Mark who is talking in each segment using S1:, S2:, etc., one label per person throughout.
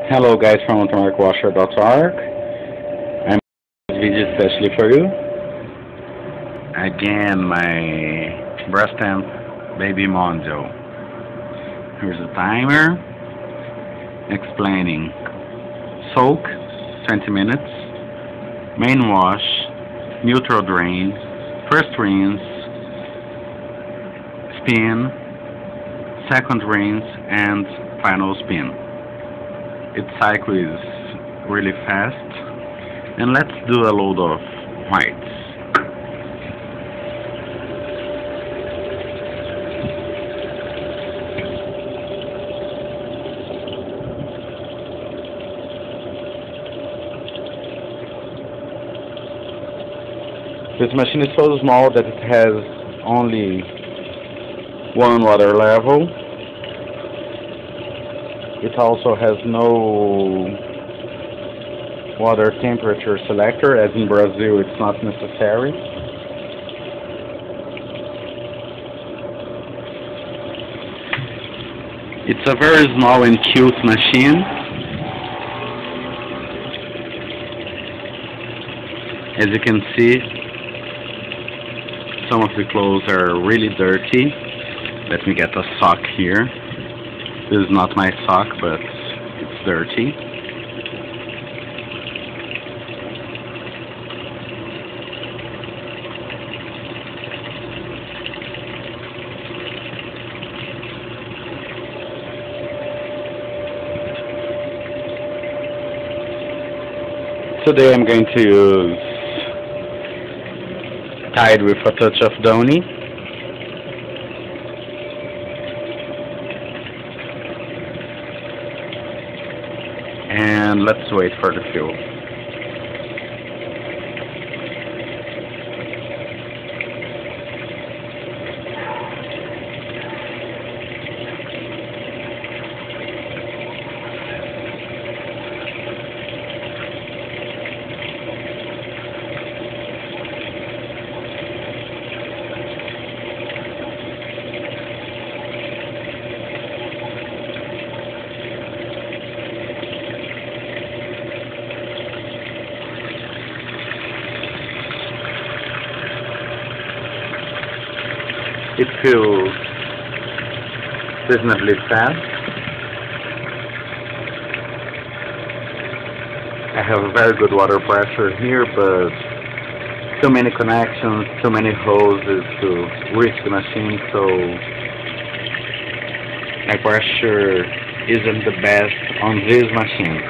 S1: Hello guys from AutomaticWasher.org. I'm video especially for you. Again, my Brastemp baby Mondial. Here's a timer explaining soak 20 minutes, main wash, neutral drain, first rinse, spin, second rinse, and final spin. Its cycle is really fast, and let's do a load of whites. This machine is so small that it has only one water level. It also has no water temperature selector, as in Brazil it's not necessary. It's a very small and cute machine. As you can see, some of the clothes are really dirty. Let me get a sock here. This is not my sock, but it's dirty. Today I'm going to use Tide with a touch of Downy. And let's wait for the fuel. It feels reasonably fast. I have a very good water pressure here, but too many connections, too many hoses to reach the machine, so my pressure isn't the best on this machine.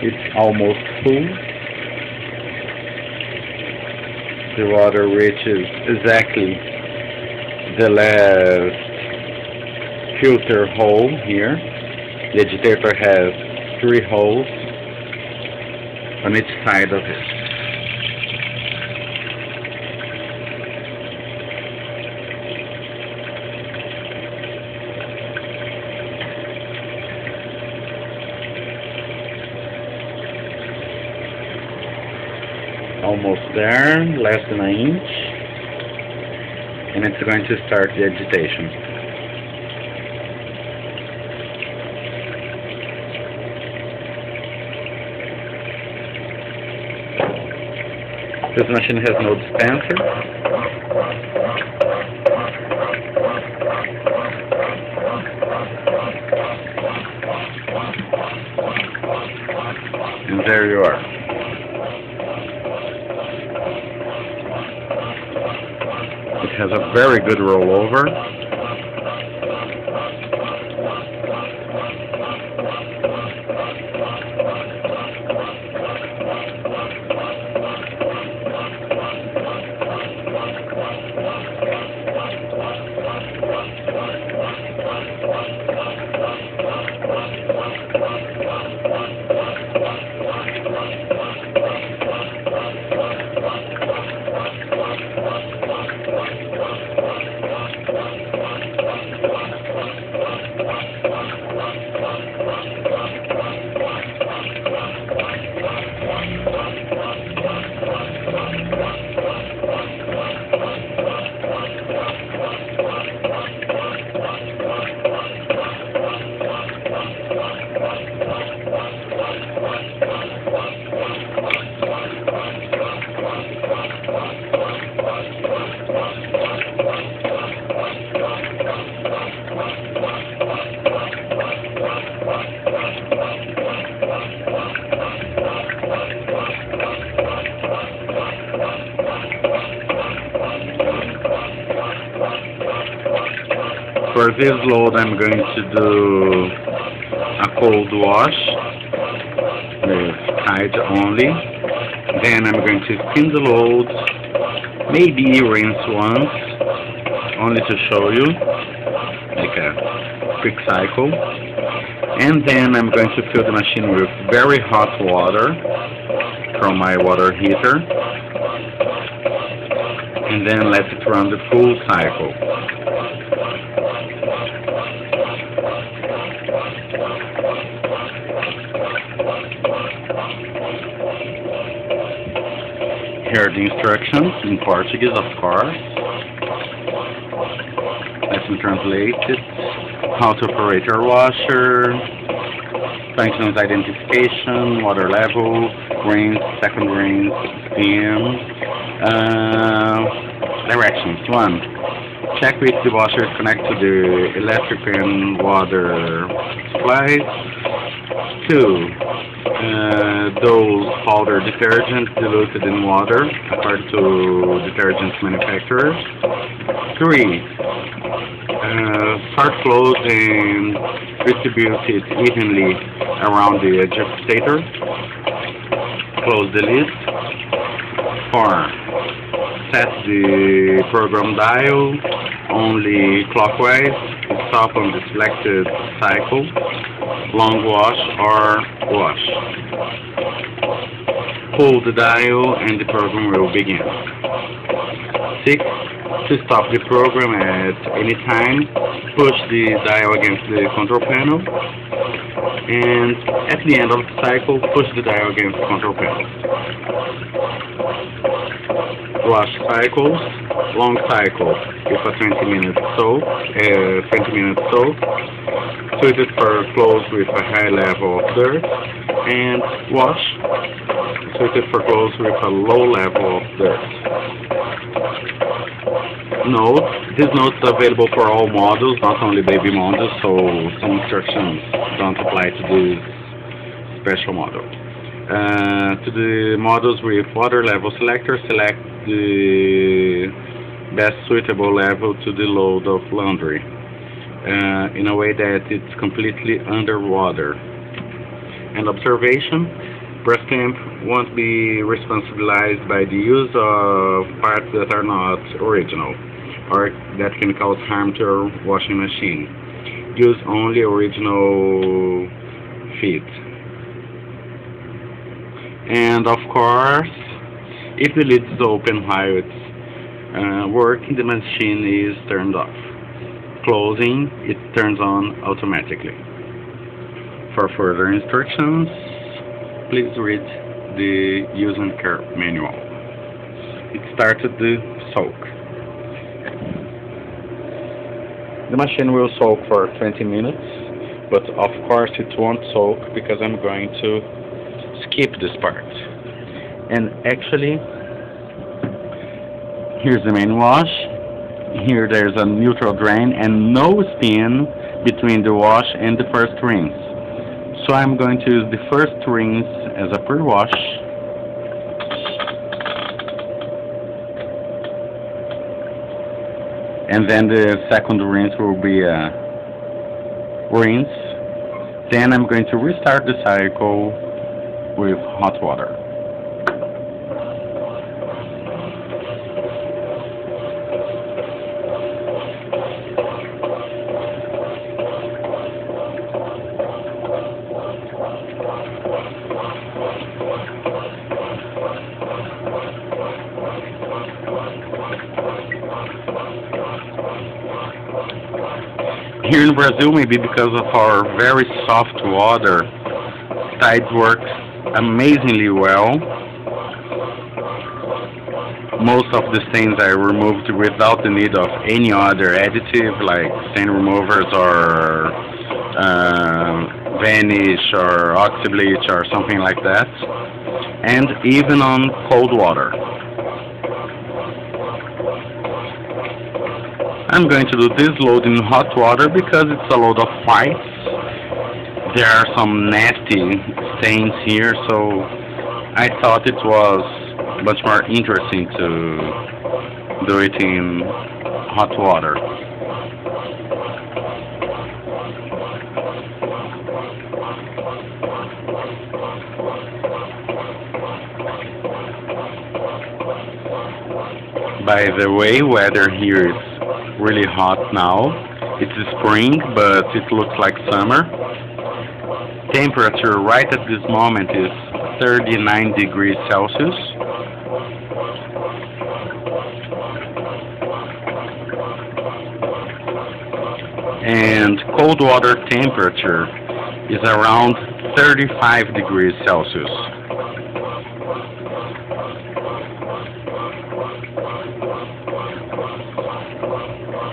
S1: It's almost full. The water reaches exactly the last filter hole here. The agitator has 3 holes on each side of it. Almost there, less than an inch, and it's going to start the agitation. This machine has no dispenser. And there you are. It has a very good rollover. For this load, I'm going to do a cold wash with Tide only. Then I'm going to spin the load, maybe rinse once, only to show you, like a quick cycle. And then I'm going to fill the machine with very hot water from my water heater, and then let it run the full cycle. Here are the instructions in Portuguese, of course. Let me translate it. How to operate your washer, functions identification, water level, rinse, second rinse, spin. Directions. 1. Check if the washer is connected to the electric and water supplies. 2. Those powder detergent diluted in water according to detergent manufacturers. 3. Start close and distribute it evenly around the adjustator. Close the lid. 4. Set the program dial only clockwise. Stop on the selected cycle, long wash or wash. Pull the dial and the program will begin. 6. To stop the program at any time, push the dial against the control panel, and at the end of the cycle, push the dial against the control panel. Wash cycles, long cycle with a 20 minute soak, suited for clothes with a high level of dirt, and wash, suited for clothes with a low level of dirt. Note, this note is available for all models, not only baby models, so some instructions don't apply to this special model. To the models with water level selector, select the best suitable level to the load of laundry in a way that it's completely underwater. And observation, Brastemp won't be responsibilized by the use of parts that are not original or that can cause harm to your washing machine. Use only original feet. And of course, if the lid is open while it's working, the machine is turned off. Closing, it turns on automatically. For further instructions, please read the use and care manual. It started the soak. The machine will soak for 20 minutes, but of course it won't soak because I'm going to skip this part. And actually, here's the main wash. Here there's a neutral drain and no spin between the wash and the first rinse. So I'm going to use the first rinse as a pre-wash. And then the second rinse will be a rinse. Then I'm going to restart the cycle with hot water. Here in Brazil, maybe because of our very soft water, Tide works amazingly well. Most of the stains are removed without the need of any other additive like stain removers or vanish or oxybleach or something like that, and even on cold water. I'm going to do this load in hot water because it's a load of whites. There are some nasty stains here, so I thought it was much more interesting to do it in hot water. By the way, weather here is really hot now. It's spring, but it looks like summer. Temperature right at this moment is 39 degrees Celsius. And cold water temperature is around 35 degrees Celsius.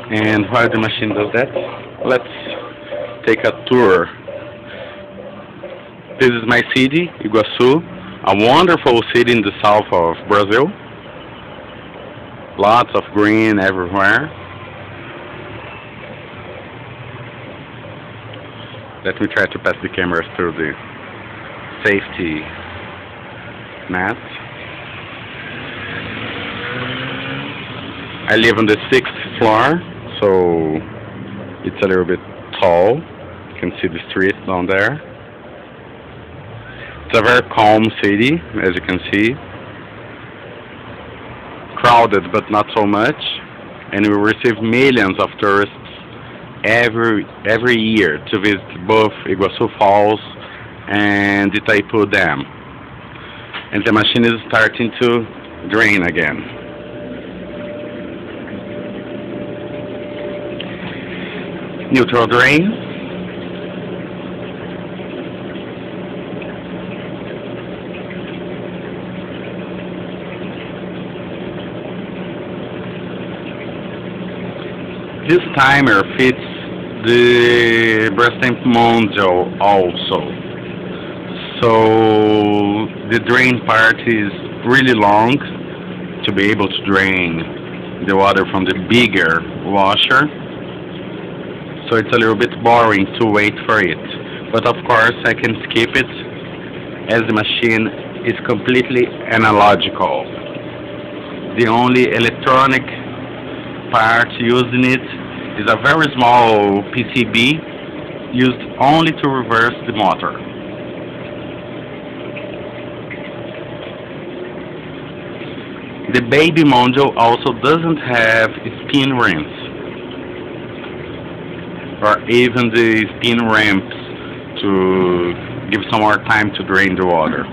S1: And while the machine does that, let's take a tour. This is my city, Iguaçu, a wonderful city in the south of Brazil. Lots of green everywhere. Let me try to pass the camera through the safety mat. I live on the 6th floor, so it's a little bit tall. You can see the street down there. It's a very calm city, as you can see. Crowded, but not so much. And we receive millions of tourists every year to visit both Iguaçu Falls and Itaipu Dam. And the machine is starting to drain again. Neutral drain. This timer fits the Brastemp Mondial also. So the drain part is really long to be able to drain the water from the bigger washer. So it's a little bit boring to wait for it. But of course I can skip it as the machine is completely analogical. The only electronic part used in it is a very small PCB used only to reverse the motor. The baby Mondial also doesn't have spin rims or even the spin ramps to give some more time to drain the water.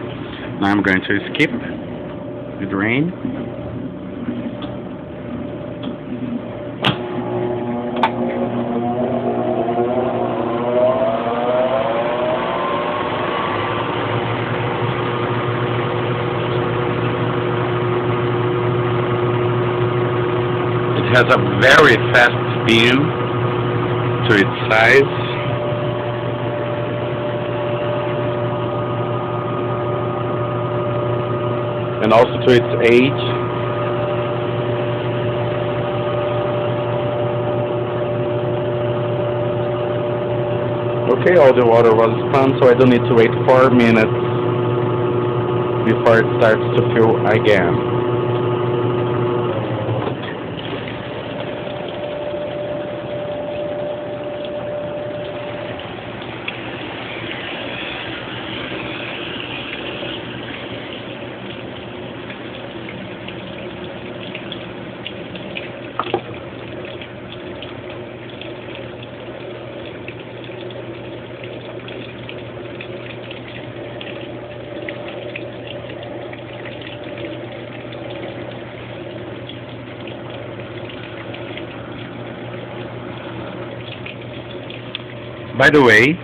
S1: Now I'm going to skip the drain. It has a very fast spin to its size. And also to its age. Okay, all the water was spun, so I don't need to wait 4 minutes before it starts to fill again. By the way,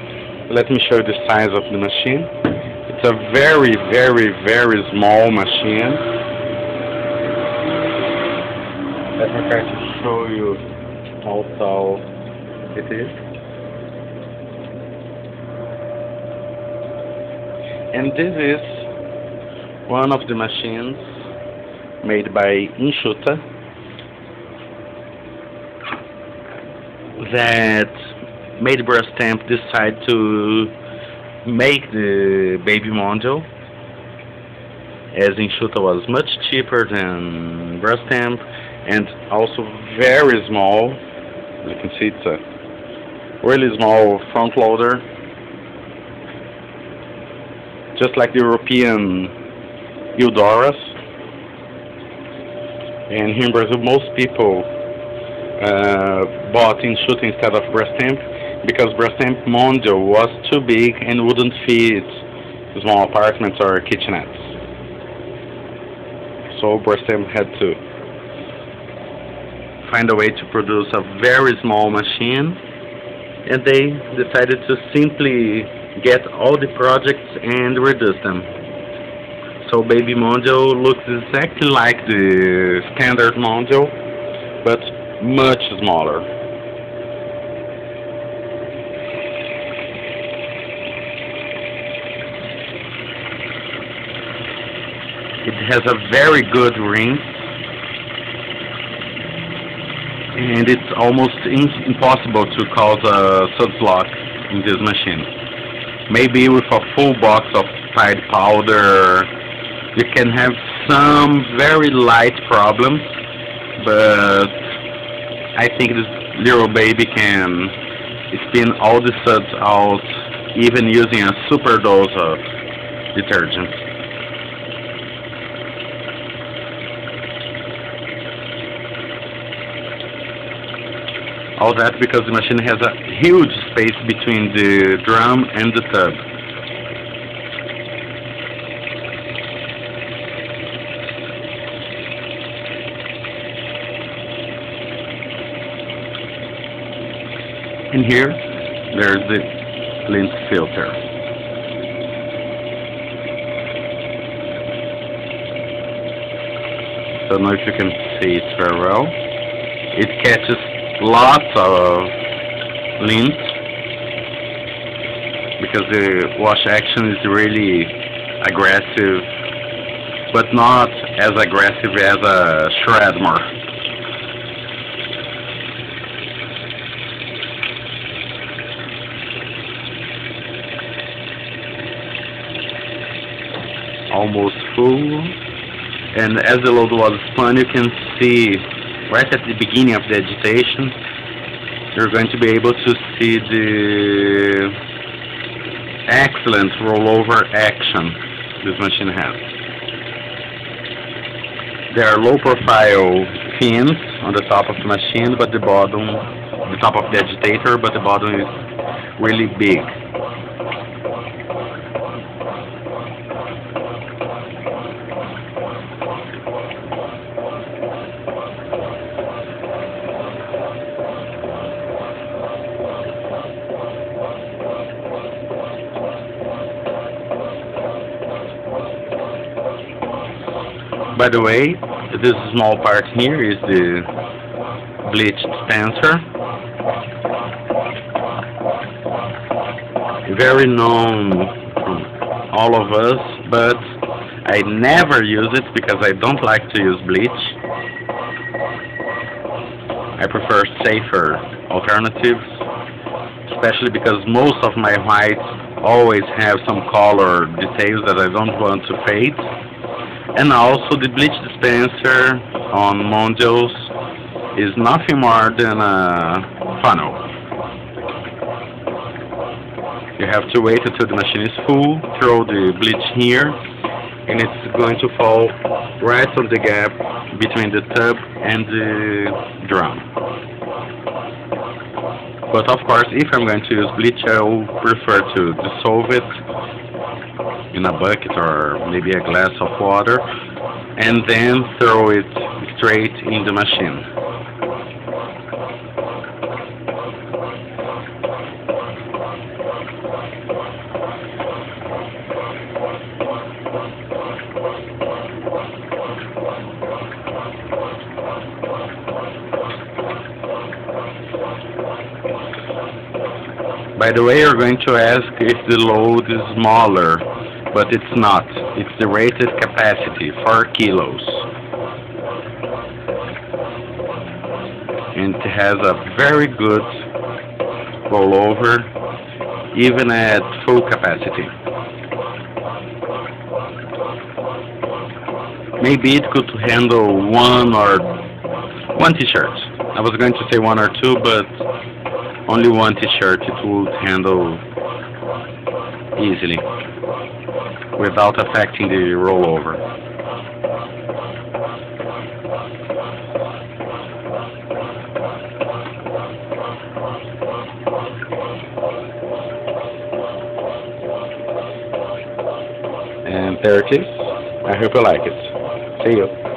S1: let me show you the size of the machine. It's a very, very, very small machine. Let me try to show you how tall it is. And this is one of the machines made by Enxuta that made Brastemp decide to make the baby Mondial, as Enxuta was much cheaper than Brastemp and also very small. You can see it's a really small front loader, just like the European Eudoras. And here in Brazil, most people bought Enxuta instead of Brastemp because Brastemp Mondial was too big and wouldn't fit small apartments or kitchenettes. So Brastemp had to find a way to produce a very small machine, and they decided to simply get all the projects and reduce them. So baby Mondial looks exactly like the standard Mondial, but much smaller. It has a very good ring, and it's almost impossible to cause a subslot in this machine. Maybe with a full box of Tide powder you can have some very light problems, but I think this little baby can spin all the suds out even using a super dose of detergent. All that because the machine has a huge space between the drum and the tub. And here, there's the lint filter. I don't know if you can see it very well. It catches lots of lint because the wash action is really aggressive, but not as aggressive as a Shredmer. Almost full, and as the load was spun, you can see right at the beginning of the agitation, you're going to be able to see the excellent rollover action this machine has. There are low profile fins on the top of the machine, but the top of the agitator, but the bottom is really big. By the way, this small part here is the bleach dispenser. Very known to all of us, but I never use it because I don't like to use bleach. I prefer safer alternatives, especially because most of my whites always have some color details that I don't want to fade. And also the bleach dispenser on Mondials is nothing more than a funnel. You have to wait until the machine is full, throw the bleach here, and it's going to fall right on the gap between the tub and the drum. But of course, if I'm going to use bleach, I will prefer to dissolve it in a bucket or maybe a glass of water and then throw it straight in the machine. By the way, you're going to ask if the load is smaller but it's not. It's the rated capacity, 4 kilos. And it has a very good rollover, even at full capacity. Maybe it could handle one t-shirt. I was going to say one or two, but only one t-shirt it would handle easily without affecting the rollover. And there it is. I hope you like it. See you.